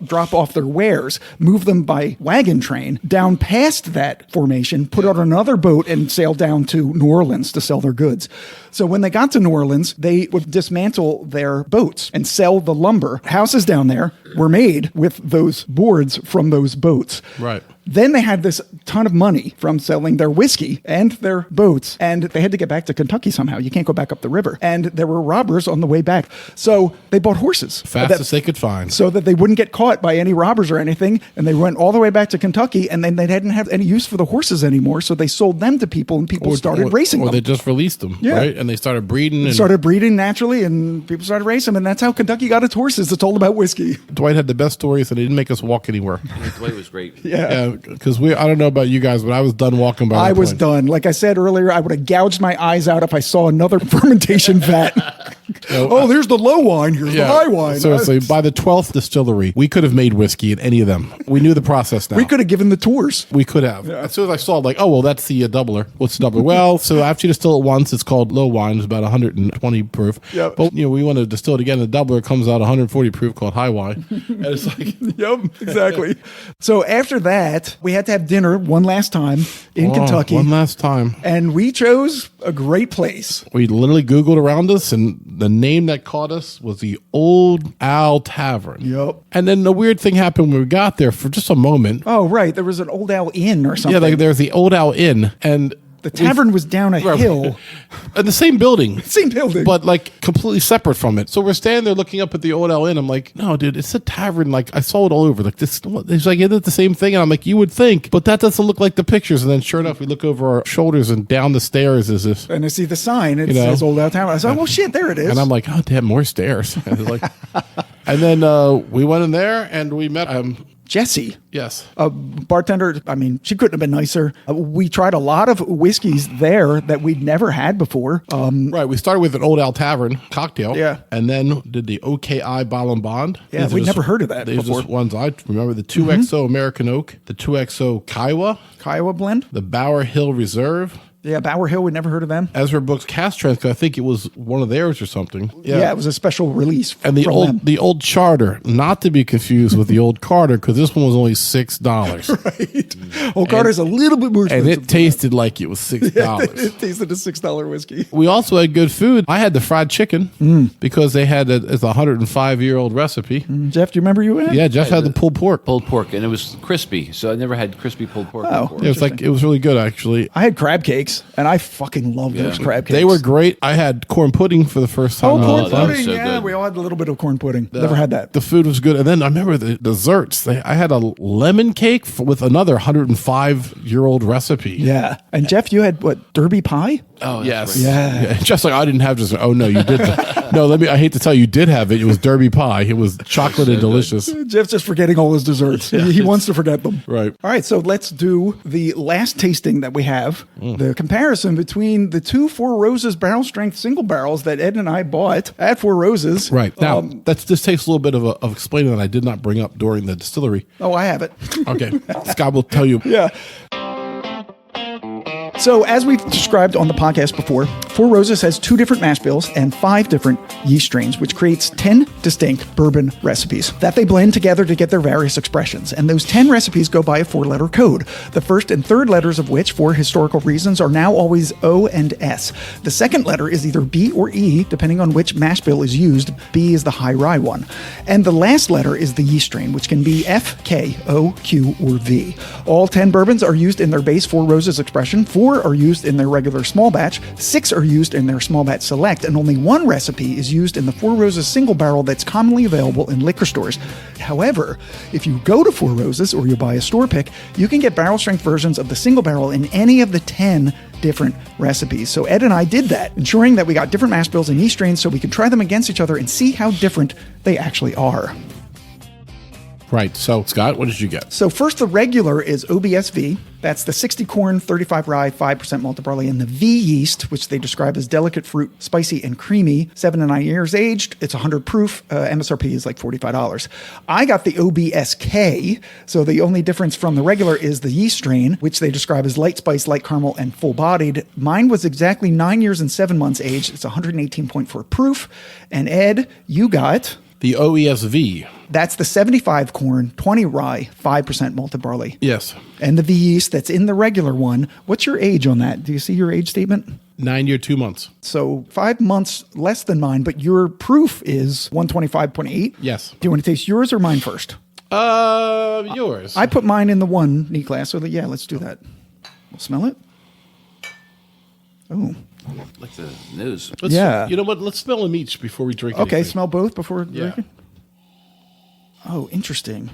drop off their wares, move them by wagon train down past that formation, put out another boat, and sail down to New Orleans to sell their goods. So when they got to New Orleans, they would dismantle their boats and sell the lumber. Houses down there were made with those boards from those boats. Right. Then they had this ton of money from selling their whiskey and their boats, and they had to get back to Kentucky somehow. You can't go back up the river. And there were robbers on the way back. So they bought horses. Fastest they could find. So that they wouldn't get caught by any robbers or anything. And they went all the way back to Kentucky, and then they didn't have any use for the horses anymore. So they sold them to people, and people started racing or them. they just released them, Yeah. right? And they started breeding. And Started breeding naturally, and people started racing them. And that's how Kentucky got its horses. It's all about whiskey. Dwight had the best stories, and he didn't make us walk anywhere. Dwight was great. Yeah, because I don't know about you guys, but I was done walking by. I that was point. done. Like I said earlier, I would have gouged my eyes out if I saw another fermentation vat. There's the low wine. Here's the high wine. Seriously, by the 12th distillery, we could have made whiskey in any of them. We knew the process now. We could have given the tours. We could have. As soon as I saw, like, that's the doubler. What's the doubler? Well, so after you distill it once, it's called low wine. It's about 120 proof. Yep. But, we want to distill it again. The doubler comes out 140 proof called high wine. And it's like, Yep, exactly. So after that, we had to have dinner one last time in Kentucky. One last time. And we chose a great place. We literally Googled around us, and the name that caught us was the Old Owl Tavern. Yep. And then the weird thing happened when we got there for just a moment. Oh, right. There was an Old Owl Inn or something. Yeah, like there's the Old Owl Inn, and the tavern was down a hill. in the same building. Same building. But like completely separate from it. So we're standing there looking up at the Old Owl Inn. I'm like, no, dude, it's a tavern. Like I saw it all over. Like this, it's like, isn't it the same thing? And I'm like, you would think, but that doesn't look like the pictures. And then sure enough, we look over our shoulders, and down the stairs is this. And I see the sign. It says Old Owl Tavern. I said, well, shit, there it is. And I'm like, oh, damn, more stairs. And, like, and then we went in there and we met Jessie. Yes. A bartender, I mean, she couldn't have been nicer. We tried a lot of whiskeys there that we'd never had before. Right. We started with an Old Owl Tavern cocktail. Yeah. And then did the OKI Bottle and Bond. Yeah, These are we'd just- never heard of that These before. are just ones I remember. The 2XO American Oak, the 2XO Kiowa, Kiowa blend. the Bower Hill Reserve, Yeah, Bower Hill, we'd never heard of them. Ezra Brooks Cast Trends, I think it was one of theirs or something. Yeah, it was a special release And the from them. the old Charter, not to be confused with the old Carter, because this one was only $6. Right. Old Carter's a little bit more And expensive. it tasted like it was $6. It tasted a $6 whiskey. We also had good food. I had the fried chicken because they had it's a 105-year-old recipe. Jeff, do you remember you had? Yeah, Jeff had the pulled pork. Pulled pork, and it was crispy. So I never had crispy pulled pork Oh. before. It was really good actually. I had crab cakes, and I fucking love those crab cakes. They were great. I had corn pudding for the first time. Oh, in my corn life. that was pudding. so Yeah, good. we all had a little bit of corn pudding. Never had that. The food was good. And then I remember the desserts. I had a lemon cake with another 105-year-old recipe. Yeah. And Jeff, you had what, Derby pie? Oh, that's Yes. right. Yeah. Just like I didn't have just. Oh no, you did. No, I hate to tell you, you did have it. It was Derby pie. It was chocolate and delicious. Jeff's just forgetting all his desserts. He wants to forget them. Right. All right, so let's do the last tasting that we have. The comparison between the two Four Roses barrel strength single barrels that Ed and I bought at Four Roses. Right. Now, this takes a little bit of explaining that I did not bring up during the distillery. Oh, I have it. Okay. Scott will tell you. Yeah. So, as we've described on the podcast before, Four Roses has 2 different mash bills and 5 different yeast strains, which creates 10 distinct bourbon recipes that they blend together to get their various expressions. And those 10 recipes go by a 4-letter code, the first and third letters of which, for historical reasons, are now always O and S. The second letter is either B or E, depending on which mash bill is used. B is the high rye one. And the last letter is the yeast strain, which can be F, K, O, Q, or V. All 10 bourbons are used in their base Four Roses expression. 4 are used in their regular small batch, 6 are used in their small batch select, and only 1 recipe is used in the Four Roses single barrel that's commonly available in liquor stores. However, if you go to Four Roses or you buy a store pick, you can get barrel strength versions of the single barrel in any of the 10 different recipes. So Ed and I did that, ensuring that we got different mash bills and yeast strains so we could try them against each other and see how different they actually are. Right. So, Scott, what did you get? So first, the regular is OBSV. That's the 60 corn, 35 rye, 5% malted barley, and the V yeast, which they describe as delicate fruit, spicy and creamy, 7 to 9 years aged. It's 100 proof. MSRP is like $45. I got the OBSK. So the only difference from the regular is the yeast strain, which they describe as light spice, light caramel, and full bodied. Mine was exactly 9 years and 7 months aged. It's 118.4 proof. And Ed, you got The OESV. that's the 75 corn, 20 rye, 5% malted barley. Yes. And the V yeast that's in the regular one. What's your age on that? Do you see your age statement? 9 year, 2 months. So 5 months less than mine, but your proof is 125.8. Yes. Do you want to taste yours or mine first? Yours. I put mine in the 1 neat glass, so yeah, let's do that. We'll smell it. Oh, Like the nose. yeah. You know what? Let's smell them each before we drink Okay, anything. smell both before drinking. Oh, interesting.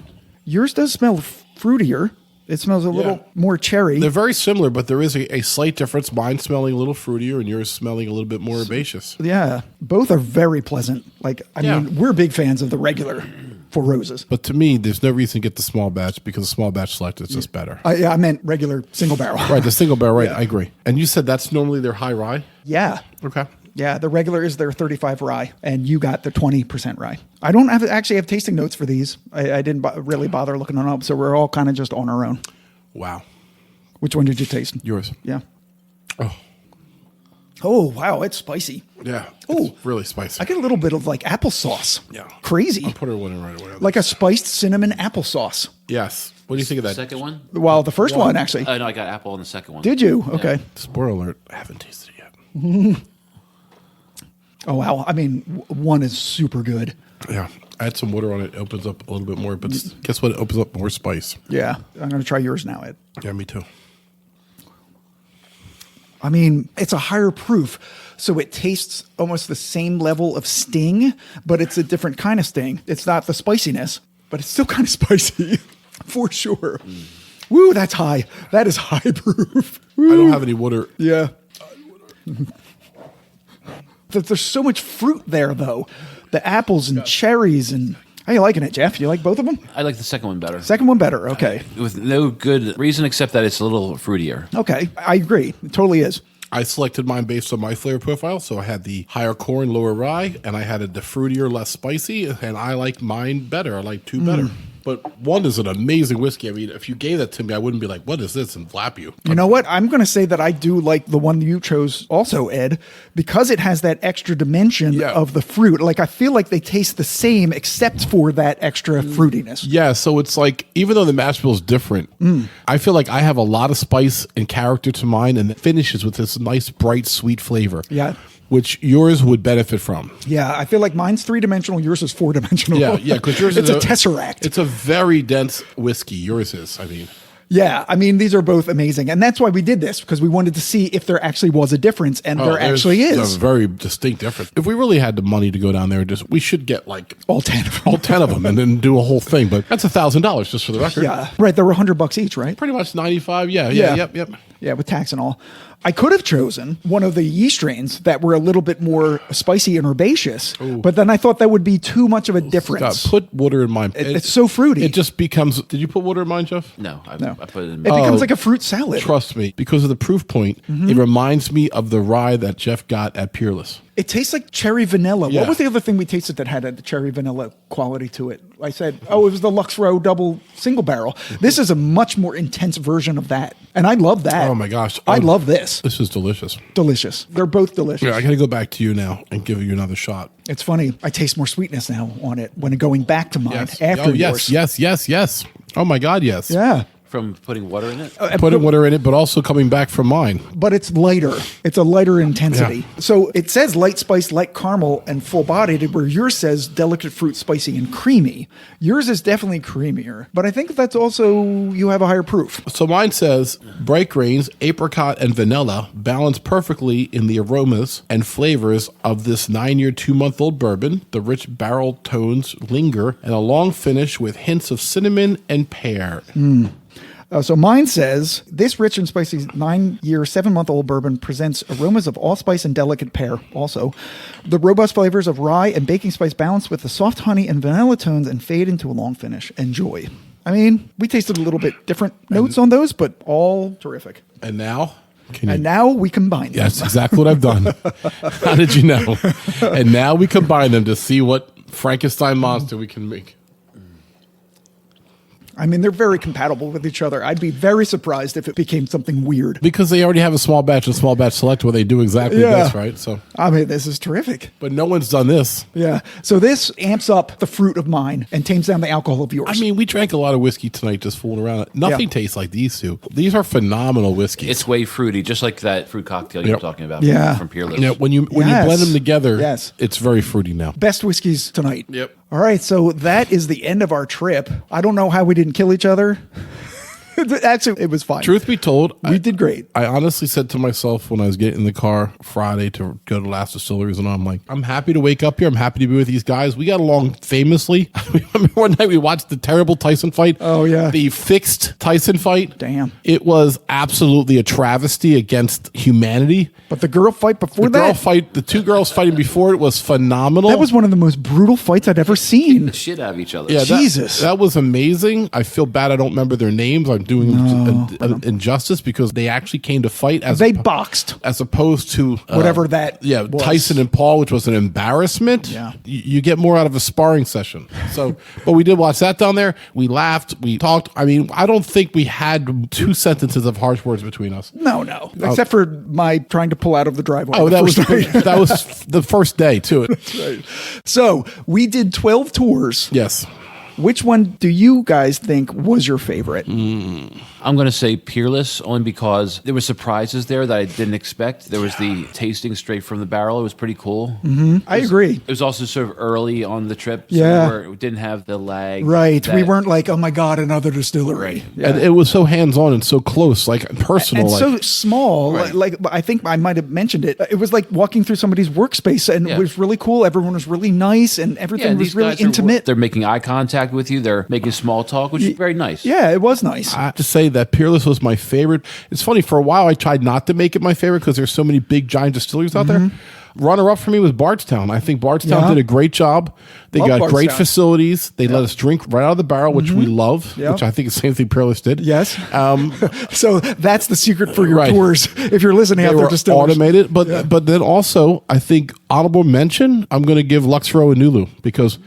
Yours does smell fruitier. It smells a little more cherry. They're very similar, but there is a slight difference. Mine smelling a little fruitier and yours smelling a little bit more herbaceous. Yeah, both are very pleasant. Like, I mean, we're big fans of the regular Four Roses. But to me, there's no reason to get the small batch because the small batch select is just better. I meant regular single barrel. Right, the single barrel, right, I agree. And you said that's normally their high rye? Yeah. Okay. Yeah, the regular is their 35 rye, and you got the 20% rye. I don't actually have tasting notes for these. I didn't really bother looking them up, so we're all kind of just on our own. Wow. Which one did you taste? Yours. Yeah. Oh. Oh, wow, it's spicy. Yeah. Oh. It's really spicy. I get a little bit of like applesauce. Yeah. Crazy. I'll put her one in right away. Like a spiced cinnamon applesauce. Yes. What do you think of that? Second one? Well, the first one, actually. No, I got apple on the second one. Did you? Okay. Spoiler alert. I haven't tasted it yet. Oh, wow. I mean, one is super good. Yeah. I had some water on it. It opens up a little bit more, but guess what? It opens up more spice. Yeah. I'm going to try yours now, Ed. Yeah, me too. I mean, it's a higher proof, so it tastes almost the same level of sting, but it's a different kind of sting. It's not the spiciness, but it's still kind of spicy, for sure. Woo, that's high. That is high proof. I don't have any water. Yeah. There's so much fruit there, though. The apples and cherries and... How you liking it, Jeff? You like both of them? I like the second one better. Second one better. Okay. With no good reason except that it's a little fruitier. Okay. I agree. It totally is. I selected mine based on my flavor profile. So I had the higher corn, lower rye, and I had the fruitier, less spicy, and I like mine better. I like two better. But one is an amazing whiskey. I mean, if you gave that to me, I wouldn't be like, what is this? And flap you. You know what? I'm going to say that I do like the one you chose also, Ed, because it has that extra dimension of the fruit. Like, I feel like they taste the same except for that extra fruitiness. Yeah, so it's like, even though the mash bill is different, I feel like I have a lot of spice and character to mine, and it finishes with this nice, bright, sweet flavor. Yeah. Which yours would benefit from. Yeah, I feel like mine's 3-dimensional, yours is 4-dimensional. Yeah, because yours it's is a tesseract. It's a very dense whiskey. Yours is, I mean. Yeah, I mean, these are both amazing. And that's why we did this, because we wanted to see if there actually was a difference, and there actually is. There's a very distinct difference. If we really had the money to go down there, we should get like all 10 of them. All 10 of them and then do a whole thing. But that's $1,000 just for the record. Yeah, right. They were $100 each, right? Pretty much 95. Yeah. Yep. Yeah, with taxanol. I could have chosen one of the yeast strains that were a little bit more spicy and herbaceous, but then I thought that would be too much of a difference. Put water in mine. It's so fruity. It just becomes. Did you put water in mine, Jeff? No, I put it in. It becomes like a fruit salad. Trust me, because of the proof point, it reminds me of the rye that Jeff got at Peerless. It tastes like cherry vanilla. Yeah. What was the other thing we tasted that had a cherry vanilla quality to it? I said, it was the Lux Row double single barrel. This is a much more intense version of that. And I love that. Oh my gosh. I love this. This is delicious. Delicious. They're both delicious. Yeah, I got to go back to you now and give you another shot. It's funny. I taste more sweetness now on it when going back to mine after yours. Yes. Oh my God, yes. Yeah. From putting water in it? Putting water in it, but also coming back from mine. But it's lighter. It's a lighter intensity. Yeah. So it says light spice, light caramel, and full-bodied, where yours says delicate fruit, spicy, and creamy. Yours is definitely creamier. But I think that's also, you have a higher proof. So mine says bright grains, apricot, and vanilla balance perfectly in the aromas and flavors of this 9-year, 2-month-old bourbon. The rich barrel tones linger, and a long finish with hints of cinnamon and pear. So mine says, this rich and spicy 9-year, 7-month-old bourbon presents aromas of allspice and delicate pear. Also, the robust flavors of rye and baking spice balance with the soft honey and vanilla tones and fade into a long finish. Enjoy. I mean, we tasted a little bit different notes on those, but all terrific. And now? And now we combine them. That's exactly what I've done. How did you know? And now we combine them to see what Frankenstein monster we can make. I mean, they're very compatible with each other. I'd be very surprised if it became something weird. Because they already have a small batch and small batch select where they do exactly this, right? So, I mean, this is terrific. but no one's done this. Yeah. So this amps up the fruit of mine and tames down the alcohol of yours. I mean, we drank a lot of whiskey tonight just fooling around. Nothing tastes like these two. These are phenomenal whiskeys. It's way fruity, just like that fruit cocktail you were talking about from Peerless. You know, when you blend them together, it's very fruity now. Best whiskeys tonight. Yep. All right, so that is the end of our trip. I don't know how we didn't kill each other. Actually, it was fine. Truth be told, we did great. I honestly said to myself when I was getting in the car Friday to go to Last Distilleries, and I'm like, I'm happy to wake up here. I'm happy to be with these guys. We got along famously. I remember one night we watched the terrible Tyson fight. Oh, yeah. The fixed Tyson fight. Damn. It was absolutely a travesty against humanity. But the girl fight before the two girls fighting before it was phenomenal. That was one of the most brutal fights I'd ever seen. The shit out of each other. Yeah, Jesus. That was amazing. I feel bad I don't remember their names. I'm doing them injustice because they actually came to fight they boxed. as opposed to Whatever that was. Tyson and Paul, which was an embarrassment. Yeah. You get more out of a sparring session. So, but we did watch that down there. We laughed. We talked. I mean, I don't think we had 2 sentences of harsh words between us. No. Except for my trying to pull out of the driveway. Oh, that was the first day too. Right. So we did 12 tours. Yes. Which one do you guys think was your favorite? I'm going to say Peerless only because there were surprises there that I didn't expect. There was the tasting straight from the barrel. It was pretty cool. I agree. It was also sort of early on the trip. So Yeah. we didn't have the lag. Right. We weren't like, oh my God, another distillery. Right. Yeah. And it was so hands-on and so close, like personal. And like, so small, Right. like I think I might have mentioned it. It was like walking through somebody's workspase, and it was really cool. Everyone was really nice, and everything was these really guys intimate. They're making eye contact with you. They're making small talk, which is very nice. Yeah, it was nice. I have to say that Peerless was my favorite. It's funny, for a while I tried not to make it my favorite because there's so many big giant distilleries out there. Runner-up for me was Bardstown. I think Bardstown did a great job. They Love got great Bardstown. facilities. They let us drink right out of the barrel, which we love, Yep. which I think is the same thing Peerless did. Yes. So that's the secret for your Right. tours. If you're listening They out there, were distillers. automated, but then also I think honorable mention, I'm going to give Lux Row and Nulu because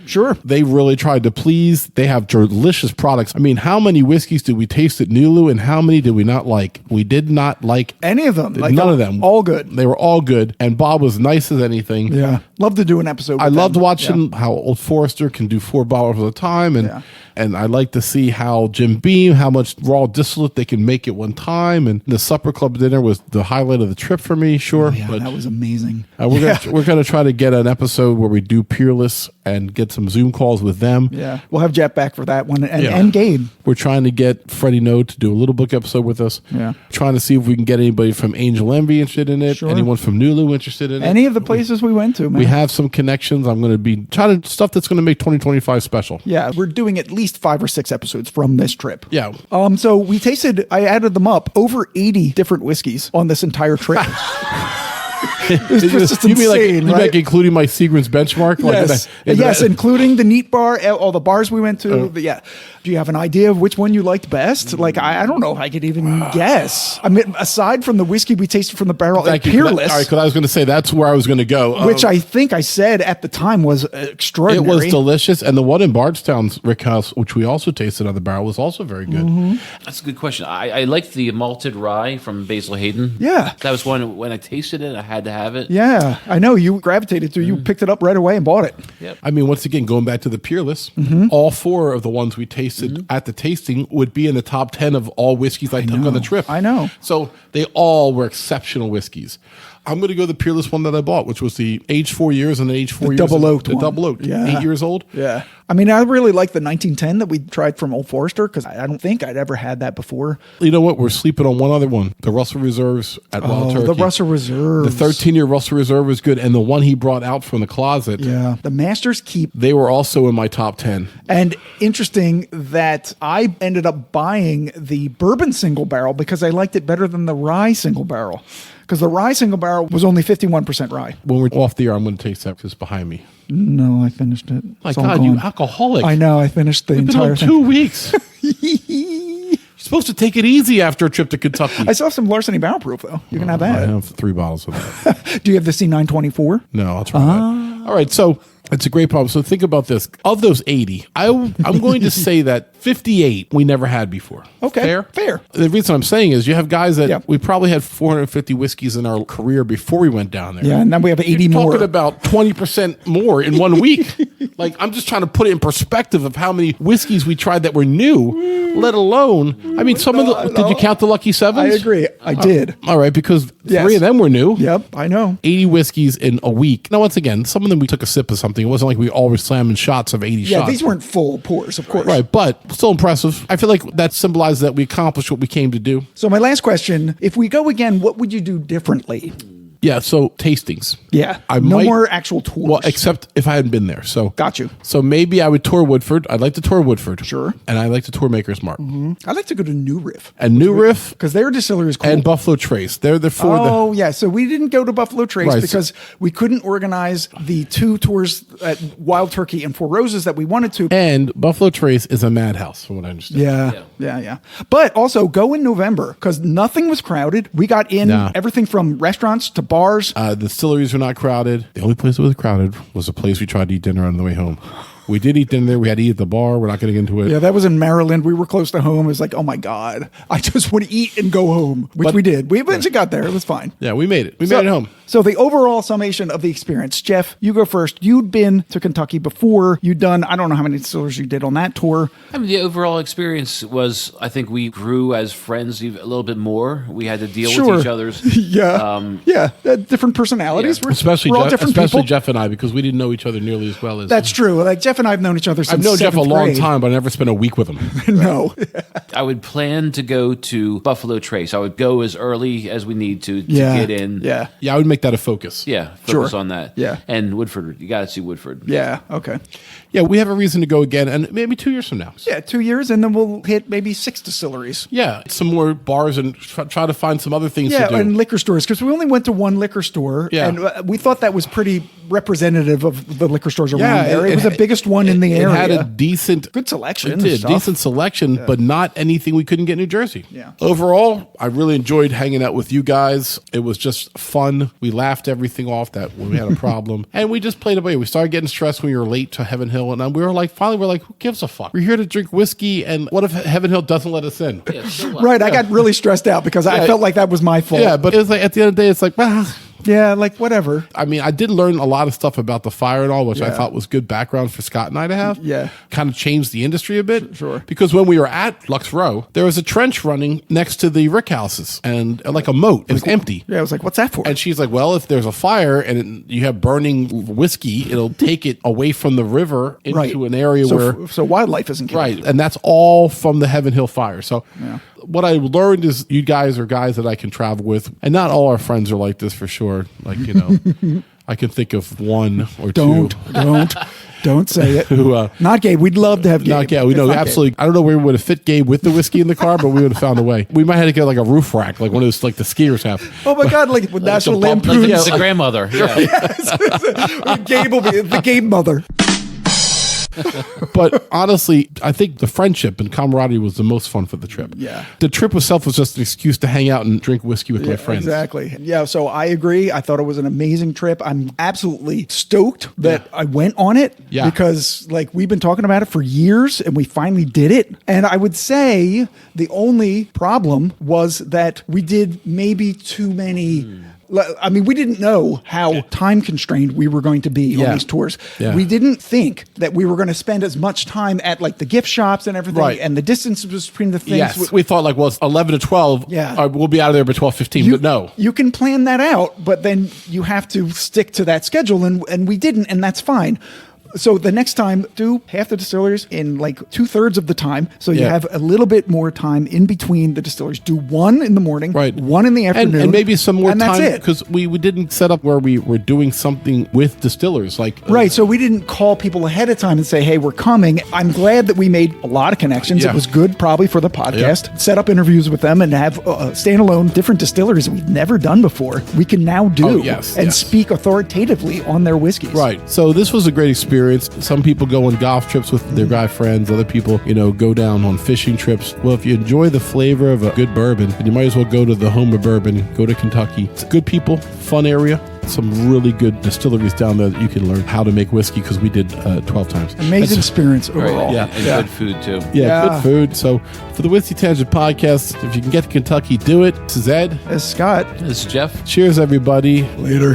they really tried to please. They have delicious products. I mean, how many whiskeys did we taste at Nulu and how many did we not like? We did not like Any of them. Like, none of them. All good. They were all good, and Bob was nice as anything. Yeah. Love to do an episode with I loved them. watching how Old Forester can do 4 bottles at a time, and I like to see how Jim Beam, how much raw distillate they can make at one time. And the supper club dinner was the highlight of the trip for me, sure. Yeah, but that was amazing. we're gonna try to get an episode where we do Peerless and get some Zoom calls with them. Yeah. We'll have Jeff back for that one, and Gabe. We're trying to get Freddie No to do a little book episode with us. Yeah. Trying to see if we can get anybody from Angel Envy interested in it. Sure. Anyone from Nulu interested in it. many of the places we went to, man. We have some connections. I'm going to be trying to stuff that's going to make 2025 special. Yeah, we're doing at least 5 or 6 episodes from this trip. Yeah. So we tasted, I added them up, over 80 different whiskeys on this entire trip. It's just you mean like, insane, you right? like including my Seagram's benchmark? Yes, yes, including the neat bar, all the bars we went to. Yeah. Do you have an idea of which one you liked best? Like, I don't know if I could even guess. I mean, aside from the whiskey we tasted from the barrel at Peerless. All right, because I was going to say that's where I was going to go. Which I think I said at the time was extraordinary. It was delicious. And the one in Bardstown's Rick House, which we also tasted on the barrel, was also very good. Mm-hmm. That's a good question. I liked the malted rye from Basil Hayden. Yeah. That was one, when I tasted it, I had to have it. Yeah, I know. You gravitated to You picked it up right away and bought it. Yep. I mean, once again, going back to the Peerless, all 4 of the ones we tasted at the tasting would be in the top 10 of all whiskeys I took on the trip. I know. So they all were exceptional whiskeys. I'm going to go the Peerless one that I bought, which was the aged 4 years and the aged 4 years. Double oaked The one. double oaked. Yeah. 8 years old. Yeah. I mean, I really like the 1910 that we tried from Old Forester because I don't think I'd ever had that before. You know what? We're sleeping on one other one. The Russell Reserves at Wild Turkey. The Russell Reserves. The 13-year Russell Reserve was good. And the one he brought out from the closet, Yeah. The Master's Keep. they were also in my top 10. And interesting that I ended up buying the bourbon single barrel because I liked it better than the rye single barrel. Because the rye single barrel was only 51% rye. When we're off the air, I'm going to taste that because it's behind me. No, I finished it. My It's all God, you gone. alcoholic. I know. I finished the We've been entire on thing. 2 weeks. You're supposed to take it easy after a trip to Kentucky. I still have some Larceny Barrel Proof, though. You can have I that. have 3 bottles of that. Do you have the C924? No, I'll try that. All right, so it's a great problem. So think about this. Of those 80, I'm going to say that 58 we never had before. Okay, fair. The reason I'm saying is you have guys that Yeah. we probably had 450 whiskeys in our career before we went down there. Yeah, and then we have 80 You're more. talking about 20% more in 1 week. Like, I'm just trying to put it in perspective of how many whiskeys we tried that were new, let alone, I mean, some of the, did you count the Lucky Sevens? I agree. I did. All right, because Yes. 3 of them were new. Yep, I know. 80 whiskeys in a week. Now, once again, some of them we took a sip of something. It wasn't like we all were slamming shots of 80 Yeah, shots. these weren't full pours, of course. Right, but still impressive. I feel like that symbolizes that we accomplished what we came to do. So my last question, if we go again, what would you do differently? Yeah, so tastings. Yeah. I no might- more actual tours. Well, except if I hadn't been there. So Got you. So maybe I would tour Woodford. I'd like to tour Woodford. Sure. And I'd like to tour Maker's Mark. I'd like to go to New Riff. And New Riff Because their distillery is cool. and Buffalo Trace. They're the 4 Oh, yeah. So we didn't go to Buffalo Trace Right. because we couldn't organize the 2 tours at Wild Turkey and Four Roses that we wanted to. and Buffalo Trace is a madhouse, from what I understand. Yeah. But also go in November because nothing was crowded. We got in Nah. everything from restaurants to bars. The distilleries were not crowded. The only place that was crowded was a place we tried to eat dinner on the way home. We did eat dinner there. We had to eat at the bar. We're not going to get into it. Yeah, that was in Maryland. We were close to home. It was like, oh my God, I just want to eat and go home, which But- we did. We eventually got there. It was fine. Yeah, we made it. We made it home. So the overall summation of the experience, Jeff, you go first. You'd been to Kentucky before. You'd done, I don't know how many distilleries you did on that tour. I mean, the overall experience was, I think we grew as friends a little bit more. We had to deal with each other's. Different personalities. Yeah. Especially we're all Jeff, different especially people. Jeff and I, because we didn't know each other nearly as well as. That's true. Like Jeff and I have known each other since I've known Jeff a 7th long grade. time, but I never spent a week with him. No. I would plan to go to Buffalo Trace. I would go as early as we need to Yeah. get in. Yeah. Yeah, I would make that a focus. Yeah, focus Sure. on that. Yeah. And Woodford, you got to see Woodford. Yeah. Okay. Yeah, we have a reason to go again, and maybe 2 years from now. Yeah. 2 years, and then we'll hit maybe 6 distilleries. Yeah, some more bars and try to find some other things Yeah, to do. and liquor stores because we only went to one liquor store, Yeah. and we thought that was pretty representative of the liquor stores around Yeah, there. It was the biggest one in the area. It had a decent, Good selection It and did stuff. decent selection, but not anything we couldn't get in New Jersey. Yeah. Overall, I really enjoyed hanging out with you guys. It was just fun. We laughed everything off that when we had a problem, and we just played away. We started getting stressed when we were late to Heaven Hill, and we were like, finally, we're like, who gives a fuck? We're here to drink whiskey, and what if Heaven Hill doesn't let us in? Yeah, so what? Right, I got really stressed out because I felt like that was my fault. Yeah, but it was like at the end of the day, it's like, well. Yeah, like whatever. I mean, I did learn a lot of stuff about the fire and all, which I Yeah. thought was good background for Scott and I to have. Yeah. Kind of changed the industry a bit. Sure. Because when we were at Lux Row, there was a trench running next to the rick houses and like a moat. It was empty. Yeah, I was like, what's that for? And she's like, well, if there's a fire and you have burning whiskey, it'll take it away from the river into an area so, where. so wildlife isn't killed. Right. And that's all from the Heaven Hill fire. So what I learned is you guys are guys that I can travel with, and not all our friends are like this for sure. Like, I can think of one or two. Don't say it. Who, not Gabe. We'd love to have Gabe. Not Gabe. We know absolutely. Gabe. I don't know where we would have fit Gabe with the whiskey in the car, but we would have found a way. We might have to get like a roof rack, like one of those like the skiers have. Oh my God! Like with National Like Lampoon's the grandmother. Yeah. Gabe will be the Gabe mother. But honestly, I think the friendship and camaraderie was the most fun for the trip. Yeah. The trip itself was just an excuse to hang out and drink whiskey with my friends. Exactly. Yeah, so I agree. I thought it was an amazing trip. I'm absolutely stoked that I went on it because like we've been talking about it for years and we finally did it. And I would say the only problem was that we did maybe too many I mean, we didn't know how time constrained we were going to be on these tours. Yeah. We didn't think that we were going to spend as much time at like the gift shops and everything, and the distance between the things. Yes, we thought like, well, it's 11 to 12. Yeah. We'll be out of there by 12:15, but no. You can plan that out, but then you have to stick to that schedule, and we didn't, and that's fine. So the next time, do half the distilleries in like 2/3 of the time. So you have a little bit more time in between the distilleries. Do one in the morning, one in the afternoon. And maybe some more time. That's it. Because we didn't set up where we were doing something with distillers. So we didn't call people ahead of time and say, hey, we're coming. I'm glad that we made a lot of connections. It was good probably for the podcast. Set up interviews with them and have standalone different distilleries that we've never done before. We can now do and speak authoritatively on their whiskeys. Right. So this was a great experience. Some people go on golf trips with their guy friends. Other people, go down on fishing trips. Well, if you enjoy the flavor of a good bourbon, then you might as well go to the home of bourbon. Go to Kentucky. It's good people, fun area. Some really good distilleries down there that you can learn how to make whiskey because we did 12 times. Amazing experience overall. And good food too. Good food. So for the Whiskey Tangent podcast, if you can get to Kentucky, do it. This is Ed. This is Scott. This is Jeff. Cheers, everybody. Later.